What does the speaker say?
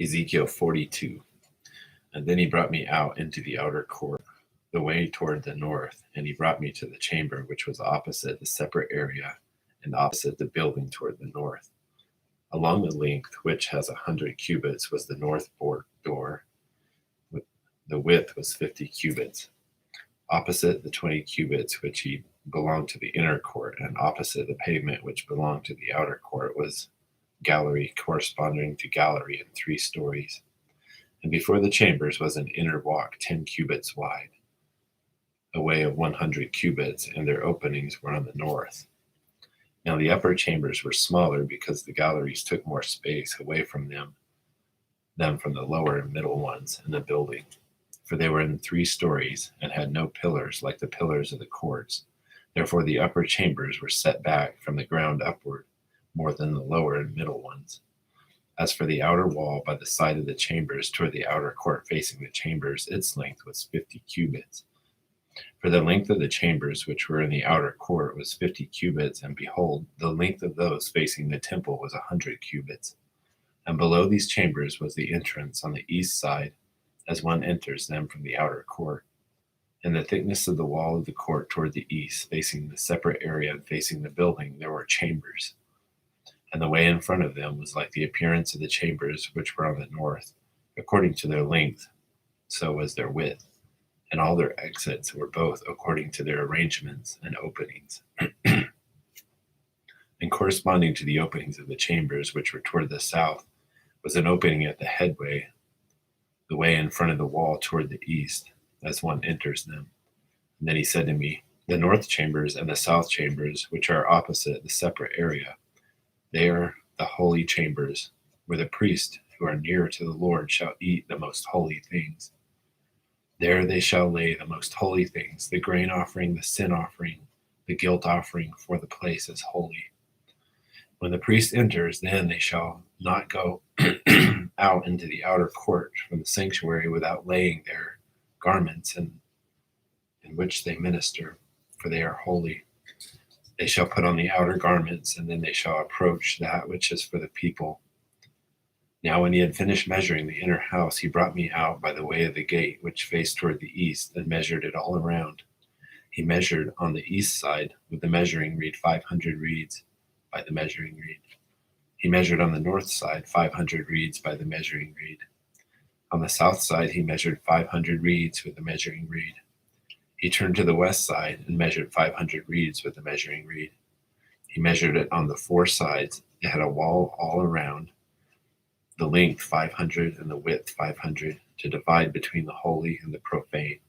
Ezekiel 42. And then he brought me out into the outer court, the way toward the north, and he brought me to the chamber which was opposite the separate area and opposite the building toward the north. Along the length, which has 100 cubits, was the north door. The width was 50 cubits. Opposite the 20 cubits which he belonged to the inner court, and opposite the pavement which belonged to the outer court, was gallery corresponding to gallery in 3 stories. And before the chambers was an inner walk 10 cubits wide, a way of 100 cubits, and their openings were on the north. Now the upper chambers were smaller because the galleries took more space away from them than from the lower and middle ones in the building, for they were in 3 stories and had no pillars like the pillars of the courts. Therefore the upper chambers were set back from the ground upward more than the lower and middle ones. As for the outer wall by the side of the chambers toward the outer court facing the chambers, its length was 50 cubits. For the length of the chambers which were in the outer court was 50 cubits, and behold, the length of those facing the temple was 100 cubits. And below these chambers was the entrance on the east side, as one enters them from the outer court. In the thickness of the wall of the court toward the east, facing the separate area and facing the building, there were chambers. And the way in front of them was like the appearance of the chambers which were on the north. According to their length, so was their width. And all their exits were both according to their arrangements and openings. And corresponding to the openings of the chambers which were toward the south was an opening at the headway, the way in front of the wall toward the east, as one enters them. And then he said to me, the north chambers and the south chambers, which are opposite the separate area, they are the holy chambers, where the priests who are near to the Lord shall eat the most holy things. There they shall lay the most holy things, the grain offering, the sin offering, the guilt offering, for the place is holy. When the priest enters, then they shall not go out into the outer court from the sanctuary without laying their garments in which they minister, for they are holy. They shall put on the outer garments, and then they shall approach that which is for the people. Now when he had finished measuring the inner house, he brought me out by the way of the gate, which faced toward the east, and measured it all around. He measured on the east side with the measuring reed 500 reeds by the measuring reed. He measured on the north side 500 reeds by the measuring reed. On the south side he measured 500 reeds with the measuring reed. He turned to the west side and measured 500 reeds with the measuring reed. He measured it on the 4 sides. It had a wall all around, the length 500 and the width 500, to divide between the holy and the profane.